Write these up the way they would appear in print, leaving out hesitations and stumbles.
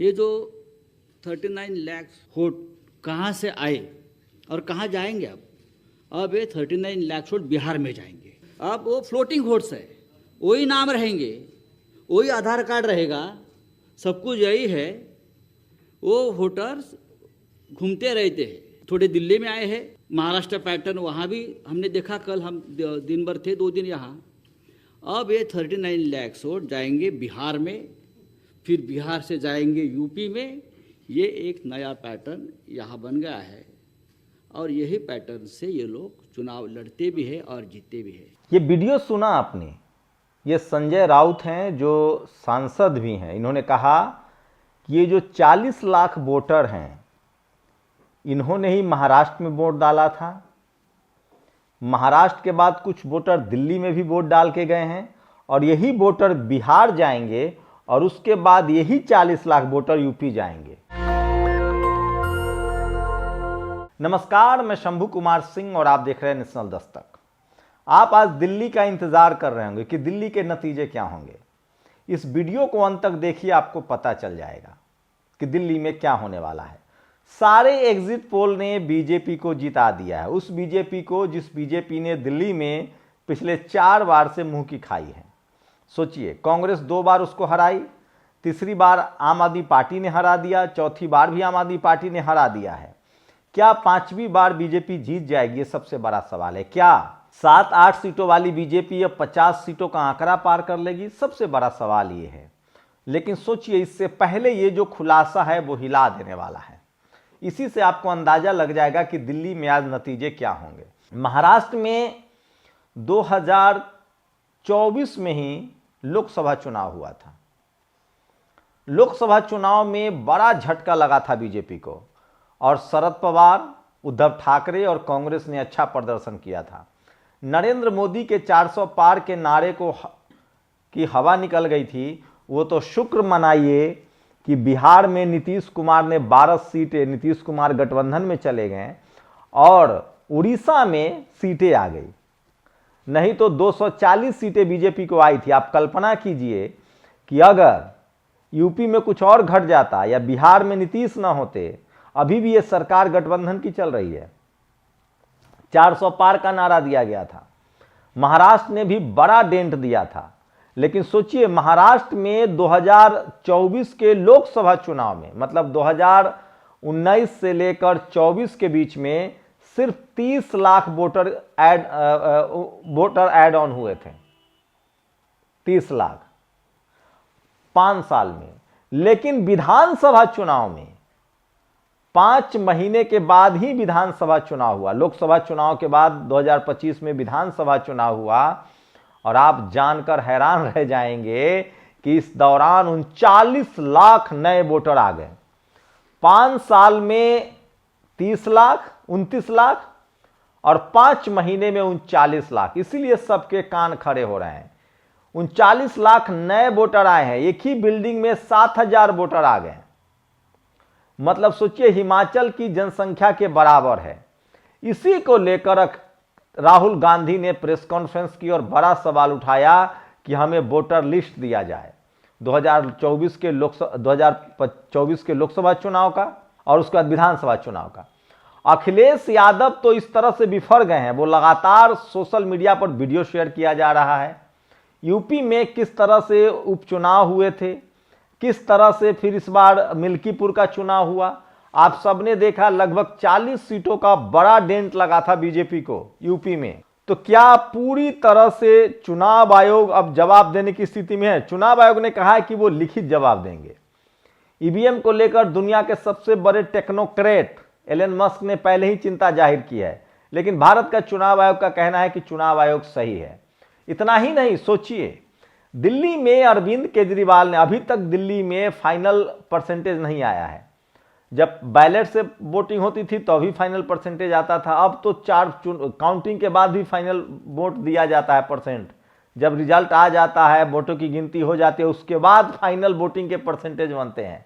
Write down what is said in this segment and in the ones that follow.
ये जो 39 लाख वोट कहाँ से आए और कहाँ जाएंगे? अब ये 39 लाख वोट बिहार में जाएंगे। अब वो फ्लोटिंग वोट्स है, वही नाम रहेंगे, वही आधार कार्ड रहेगा, सब कुछ यही है। वो वोटर्स घूमते रहते हैं। थोड़े दिल्ली में आए हैं, महाराष्ट्र पैटर्न वहाँ भी हमने देखा, कल हम दिन भर थे, 2 दिन यहाँ। अब ये 39 लाख वोट जाएंगे बिहार में, फिर बिहार से जाएंगे यूपी में। ये एक नया पैटर्न यहाँ बन गया है और यही पैटर्न से ये लोग चुनाव लड़ते भी हैं और जीतते भी हैं। ये वीडियो सुना आपने? ये संजय राउत हैं जो सांसद भी हैं। इन्होंने कहा कि ये जो 40 लाख वोटर हैं, इन्होंने ही महाराष्ट्र में वोट डाला था। महाराष्ट्र के बाद कुछ वोटर दिल्ली में भी वोट डाल के गए हैं और यही वोटर बिहार जाएंगे और उसके बाद यही 40 लाख वोटर यूपी जाएंगे। नमस्कार, मैं शंभू कुमार सिंह और आप देख रहे हैं नेशनल दस्तक। आप आज दिल्ली का इंतजार कर रहे होंगे कि दिल्ली के नतीजे क्या होंगे। इस वीडियो को अंत तक देखिए, आपको पता चल जाएगा कि दिल्ली में क्या होने वाला है। सारे एग्जिट पोल ने बीजेपी को जिता दिया है, उस बीजेपी को जिस बीजेपी ने दिल्ली में पिछले 4 बार से मुंह की खाई है। सोचिए, कांग्रेस 2 बार उसको हराई, तीसरी बार आम आदमी पार्टी ने हरा दिया, चौथी बार भी आम आदमी पार्टी ने हरा दिया है। क्या 5वीं बार बीजेपी जीत जाएगी? ये सबसे बड़ा सवाल है। क्या 7-8 सीटों वाली बीजेपी अब 50 सीटों का आंकड़ा पार कर लेगी? सबसे बड़ा सवाल ये है। लेकिन सोचिए, इससे पहले ये जो खुलासा है वो हिला देने वाला है। इसी से आपको अंदाजा लग जाएगा कि दिल्ली में आज नतीजे क्या होंगे। महाराष्ट्र में 2024 में ही लोकसभा चुनाव हुआ था। लोकसभा चुनाव में बड़ा झटका लगा था बीजेपी को और शरद पवार, उद्धव ठाकरे और कांग्रेस ने अच्छा प्रदर्शन किया था। नरेंद्र मोदी के 400 पार के नारे को की हवा निकल गई थी। वो तो शुक्र मनाइए कि बिहार में नीतीश कुमार ने 12 सीटें, नीतीश कुमार गठबंधन में चले गए और उड़ीसा में सीटें आ गई। नहीं तो 240 सीटें बीजेपी को आई थी। आप कल्पना कीजिए कि अगर यूपी में कुछ और घट जाता या बिहार में नीतीश ना होते, अभी भी ये सरकार गठबंधन की चल रही है। 400 पार का नारा दिया गया था। महाराष्ट्र ने भी बड़ा डेंट दिया था। लेकिन सोचिए, महाराष्ट्र में 2024 के लोकसभा चुनाव में, मतलब 2019 से लेकर 24 के बीच में सिर्फ 30 लाख वोटर ऐड ऑन हुए थे। 30 लाख 5 साल में। लेकिन विधानसभा चुनाव में 5 महीने के बाद ही विधानसभा चुनाव हुआ। लोकसभा चुनाव के बाद 2025 में विधानसभा चुनाव हुआ और आप जानकर हैरान रह जाएंगे कि इस दौरान 39 लाख नए वोटर आ गए। 5 साल में 30 लाख, 29 लाख और 5 महीने में 39 लाख। इसीलिए सबके कान खड़े हो रहे हैं। 39 लाख नए वोटर आए हैं। एक ही बिल्डिंग में 7000 वोटर आ गए। मतलब सोचिए, हिमाचल की जनसंख्या के बराबर है। इसी को लेकर राहुल गांधी ने प्रेस कॉन्फ्रेंस की और बड़ा सवाल उठाया कि हमें वोटर लिस्ट दिया जाए 2024 के लोकसभा चुनाव का और उसके बाद विधानसभा चुनाव का। अखिलेश यादव तो इस तरह से बिफर गए हैं। वो लगातार सोशल मीडिया पर वीडियो शेयर किया जा रहा है। यूपी में किस तरह से उपचुनाव हुए थे, किस तरह से फिर इस बार मिल्कीपुर का चुनाव हुआ, आप सबने देखा। लगभग 40 सीटों का बड़ा डेंट लगा था बीजेपी को यूपी में। तो क्या पूरी तरह से चुनाव आयोग अब जवाब देने की स्थिति में है? चुनाव आयोग ने कहा है कि वो लिखित जवाब देंगे। ईवीएम को लेकर दुनिया के सबसे बड़े टेक्नोक्रेट एलन मस्क ने पहले ही चिंता जाहिर की है। लेकिन भारत का चुनाव आयोग का कहना है कि चुनाव आयोग सही है। इतना ही नहीं, सोचिए, दिल्ली में अरविंद केजरीवाल ने, अभी तक दिल्ली में फाइनल परसेंटेज नहीं आया है। जब बैलेट से वोटिंग होती थी तो अभी फाइनल परसेंटेज आता था। अब तो 4 काउंटिंग के बाद भी फाइनल वोट दिया जाता है परसेंट। जब रिजल्ट आ जाता है, वोटों की गिनती हो जाती है, उसके बाद फाइनल वोटिंग के परसेंटेज बनते हैं।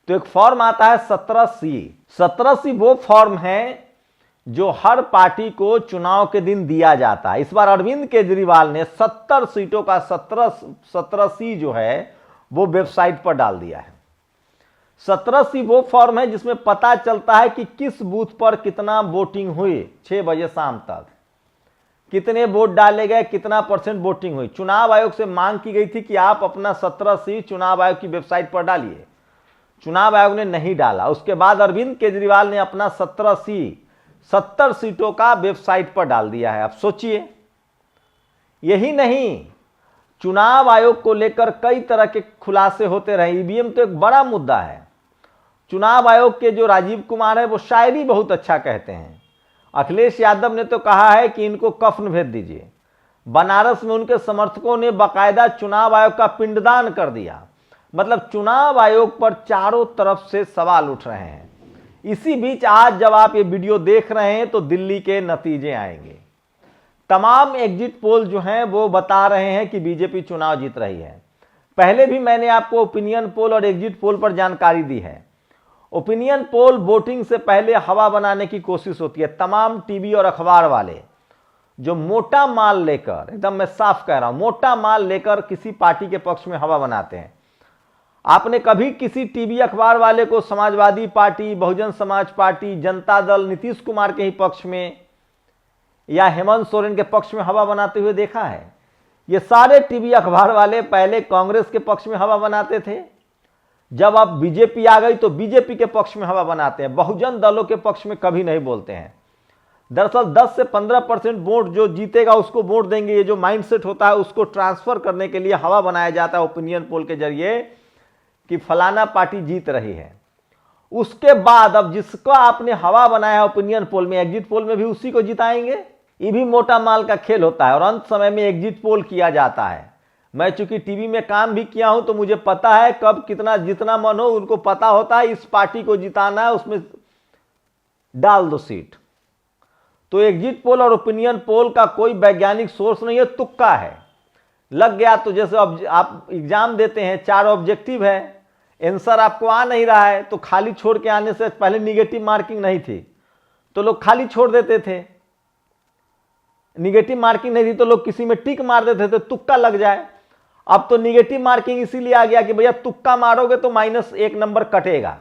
तो एक फॉर्म आता है 17C। 17C वो फॉर्म है जो हर पार्टी को चुनाव के दिन दिया जाता है। इस बार अरविंद केजरीवाल ने 70 सीटों का 17C जो है वो वेबसाइट पर डाल दिया है। 17C वो फॉर्म है जिसमें पता चलता है कि किस बूथ पर कितना वोटिंग हुई 6 बजे शाम तक, कितने वोट डाले गए, कितना % वोटिंग हुई। चुनाव आयोग से मांग की गई थी कि आप अपना 17C चुनाव आयोग की वेबसाइट पर डालिए, चुनाव आयोग ने नहीं डाला। उसके बाद अरविंद केजरीवाल ने अपना 17C 70 सीटों का वेबसाइट पर डाल दिया है। अब सोचिए, यही नहीं, चुनाव आयोग को लेकर कई तरह के खुलासे होते रहे। ईवीएम तो एक बड़ा मुद्दा है। चुनाव आयोग के जो राजीव कुमार है वो शायरी बहुत अच्छा कहते हैं। अखिलेश यादव ने तो कहा है कि इनको कफन भेज दीजिए। बनारस में उनके समर्थकों ने बाकायदा चुनाव आयोग का पिंडदान कर दिया। मतलब चुनाव आयोग पर चारों तरफ से सवाल उठ रहे हैं। इसी बीच आज जब आप ये वीडियो देख रहे हैं तो दिल्ली के नतीजे आएंगे। तमाम एग्जिट पोल जो हैं वो बता रहे हैं कि बीजेपी चुनाव जीत रही है। पहले भी मैंने आपको ओपिनियन पोल और एग्जिट पोल पर जानकारी दी है। ओपिनियन पोल वोटिंग से पहले हवा बनाने की कोशिश होती है। तमाम टीवी और अखबार वाले जो मोटा माल लेकर, एकदम मैं साफ कह रहा हूं, मोटा माल लेकर किसी पार्टी के पक्ष में हवा बनाते हैं। आपने कभी किसी टीवी अखबार वाले को समाजवादी पार्टी, बहुजन समाज पार्टी, जनता दल, नीतीश कुमार के ही पक्ष में या हेमंत सोरेन के पक्ष में हवा बनाते हुए देखा है? ये सारे टीवी अखबार वाले पहले कांग्रेस के पक्ष में हवा बनाते थे, जब अब बीजेपी आ गई तो बीजेपी के पक्ष में हवा बनाते हैं, बहुजन दलों के पक्ष में कभी नहीं बोलते हैं। दरअसल 10 से 15% वोट जो जीतेगा उसको वोट देंगे, ये जो माइंडसेट होता है उसको ट्रांसफर करने के लिए हवा बनाया जाता है ओपिनियन पोल के जरिए कि फलाना पार्टी जीत रही है। उसके बाद अब जिसको आपने हवा बनाया ओपिनियन पोल में, एग्जिट पोल में भी उसी को जिताएंगे। ये भी मोटा माल का खेल होता है और अंत समय में एग्जिट पोल किया जाता है। मैं चूंकि टीवी में काम भी किया हूं तो मुझे पता है कब कितना जितना मन हो, उनको पता होता है इस पार्टी को जिताना है, उसमें डाल दो सीट। तो एग्जिट पोल और ओपिनियन पोल का कोई वैज्ञानिक सोर्स नहीं है, तुक्का है। लग गया तो जैसे अब आप एग्जाम देते हैं, 4 ऑब्जेक्टिव है, आंसर आपको आ नहीं रहा है तो खाली छोड़ के आने से पहले निगेटिव मार्किंग नहीं थी तो लोग खाली छोड़ देते थे, निगेटिव मार्किंग नहीं थी तो लोग किसी में टिक मार देते थे, तुक्का लग जाए। अब तो निगेटिव मार्किंग इसीलिए आ गया कि भैया तुक्का मारोगे तो -1 नंबर कटेगा।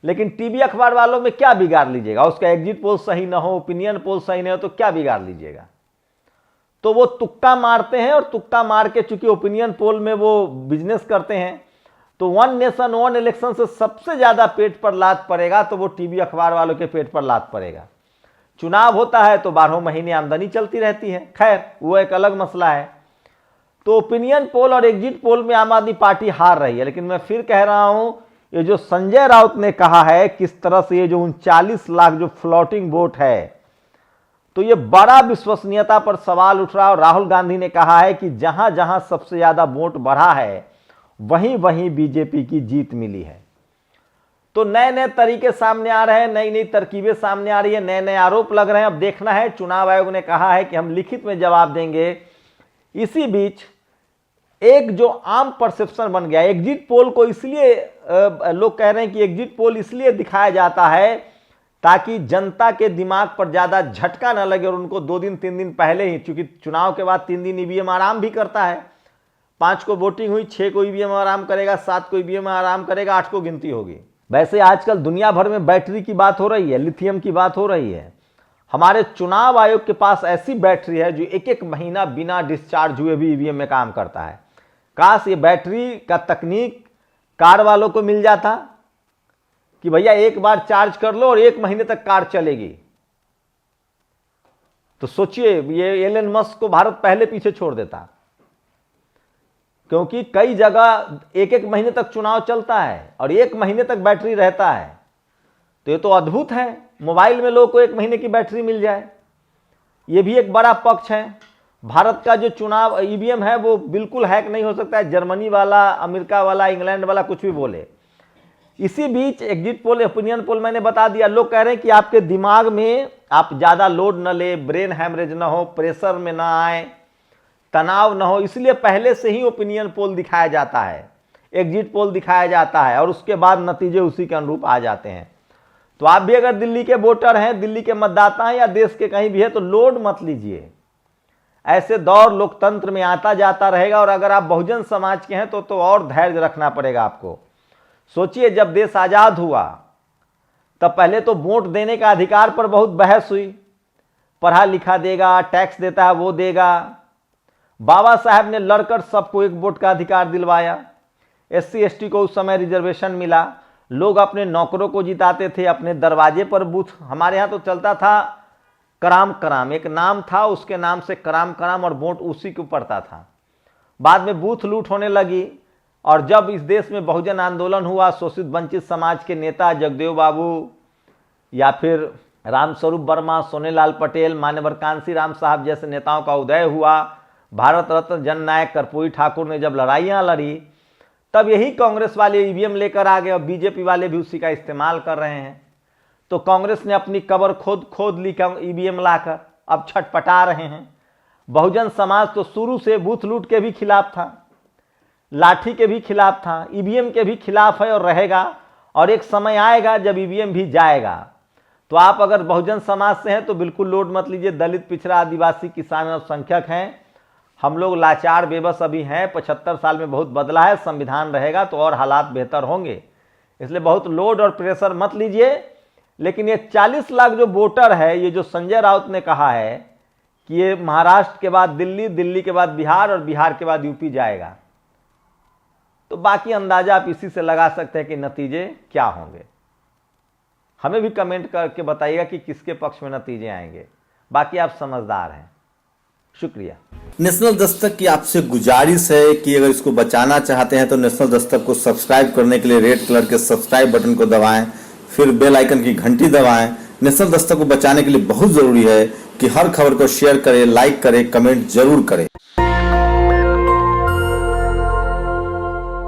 लेकिन टीवी अखबार वालों में क्या बिगाड़ लीजिएगा? उसका एग्जिट पोल सही ना हो, ओपिनियन पोल सही नहीं हो तो क्या बिगाड़ लीजिएगा? तो वो तुक्का मारते हैं और तुक्का मार के चूंकि ओपिनियन पोल में वो बिजनेस करते हैं तो 1 नेशन 1 इलेक्शन से सबसे ज्यादा पेट पर लात पड़ेगा तो वो टीवी अखबार वालों के पेट पर लात पड़ेगा। चुनाव होता है तो 12 महीने आमदनी चलती रहती है, खैर वो एक अलग मसला है। तो ओपिनियन पोल और एग्जिट पोल में आम आदमी पार्टी हार रही है। लेकिन मैं फिर कह रहा हूं, ये जो संजय राउत ने कहा है किस तरह से ये जो 39 लाख जो फ्लोटिंग वोट है, तो ये बड़ा विश्वसनीयता पर सवाल उठ रहा है। और राहुल गांधी ने कहा है कि जहां जहां सबसे ज्यादा वोट बढ़ा है वहीं वहीं बीजेपी की जीत मिली है। तो नए नए तरीके सामने आ रहे हैं, नई नई तरकीबें सामने आ रही है, नए नए आरोप लग रहे हैं। अब देखना है, चुनाव आयोग ने कहा है कि हम लिखित में जवाब देंगे। इसी बीच एक जो आम परसेप्शन बन गया, एग्जिट पोल को इसलिए लोग कह रहे हैं कि एग्जिट पोल इसलिए दिखाया जाता है ताकि जनता के दिमाग पर ज्यादा झटका न लगे और उनको 2 दिन 3 दिन पहले ही, चूंकि चुनाव के बाद 3 दिन ईवीएम आराम भी करता है। 5 को वोटिंग हुई, 6 को ईवीएम आराम करेगा, 7 को ईवीएम आराम करेगा, 8 को गिनती होगी। वैसे आजकल दुनिया भर में बैटरी की बात हो रही है, लिथियम की बात हो रही है। हमारे चुनाव आयोग के पास ऐसी बैटरी है जो 1-1 महीना बिना डिस्चार्ज हुए भी ईवीएम में काम करता है। काश ये बैटरी का तकनीक कार वालों को मिल जाता कि भैया एक बार चार्ज कर लो और 1 महीने तक कार चलेगी। तो सोचिए, ये एलन मस्क को भारत पहले पीछे छोड़ देता, क्योंकि कई जगह 1-1 महीने तक चुनाव चलता है और 1 महीने तक बैटरी रहता है। तो ये तो अद्भुत है, मोबाइल में लोगों को 1 महीने की बैटरी मिल जाए। ये भी एक बड़ा पक्ष है। भारत का जो चुनाव ईवीएम है वो बिल्कुल हैक नहीं हो सकता है, जर्मनी वाला, अमेरिका वाला, इंग्लैंड वाला कुछ भी बोले। इसी बीच एग्जिट पोल, ओपिनियन पोल मैंने बता दिया। लोग कह रहे हैं कि आपके दिमाग में आप ज्यादा लोड न ले, ब्रेन हैमरेज न हो, प्रेशर में ना आए, तनाव न हो, इसलिए पहले से ही ओपिनियन पोल दिखाया जाता है, एग्जिट पोल दिखाया जाता है और उसके बाद नतीजे उसी के अनुरूप आ जाते हैं। तो आप भी अगर दिल्ली के वोटर हैं, दिल्ली के मतदाता हैं या देश के कहीं भी है तो लोड मत लीजिए। ऐसे दौर लोकतंत्र में आता जाता रहेगा और अगर आप बहुजन समाज के हैं तो और धैर्य रखना पड़ेगा आपको। सोचिए, जब देश आजाद हुआ तब पहले तो वोट देने का अधिकार पर बहुत बहस हुई, पढ़ा लिखा देगा, टैक्स देता है वो देगा। बाबा साहब ने लड़कर सबको एक वोट का अधिकार दिलवाया। SC ST को उस समय रिजर्वेशन मिला, लोग अपने नौकरों को जिताते थे, अपने दरवाजे पर बूथ। हमारे यहाँ तो चलता था कराम कराम, एक नाम था उसके नाम से कराम कराम, और वोट उसी को पड़ता था। बाद में बूथ लूट होने लगी, और जब इस देश में बहुजन आंदोलन हुआ, शोषित वंचित समाज के नेता जगदेव बाबू या फिर रामस्वरूप वर्मा, सोनेलाल पटेल, मान्यवर कांसी राम साहब जैसे नेताओं का उदय हुआ, भारत रत्न जननायक कर्पूरी ठाकुर ने जब लड़ाइयाँ लड़ी, तब यही कांग्रेस वाले EVM लेकर आ गए, और बीजेपी वाले भी उसी का इस्तेमाल कर रहे हैं। तो कांग्रेस ने अपनी कब्र खोद ली EVM लाकर, अब छटपटा रहे हैं। बहुजन समाज तो शुरू से बूथ लूट के भी खिलाफ था, लाठी के भी खिलाफ था, EVM के भी खिलाफ है और रहेगा। और एक समय आएगा जब EVM भी जाएगा। तो आप अगर बहुजन समाज से हैं तो बिल्कुल लोड मत लीजिए। दलित, पिछड़ा, आदिवासी, किसान, अल्पसंख्यक हैं, हम लोग लाचार बेबस अभी हैं। 75 साल में बहुत बदला है, संविधान रहेगा तो और हालात बेहतर होंगे, इसलिए बहुत लोड और प्रेशर मत लीजिए। लेकिन ये 40 लाख जो वोटर है, ये जो संजय राउत ने कहा है कि ये महाराष्ट्र के बाद दिल्ली, दिल्ली के बाद बिहार और बिहार के बाद यूपी जाएगा, तो बाकी अंदाजा आप इसी से लगा सकते हैं कि नतीजे क्या होंगे। हमें भी कमेंट करके बताइएगा कि किसके पक्ष में नतीजे आएंगे। बाकी आप समझदार हैं। शुक्रिया। नेशनल दस्तक की आपसे गुजारिश है कि अगर इसको बचाना चाहते हैं तो नेशनल दस्तक को सब्सक्राइब करने के लिए रेड कलर के सब्सक्राइब बटन को दबाएं, फिर बेल आइकन की घंटी दबाएं। नेशनल दस्तक को बचाने के लिए बहुत जरूरी है कि हर खबर को शेयर करें, लाइक करें, कमेंट जरूर करें।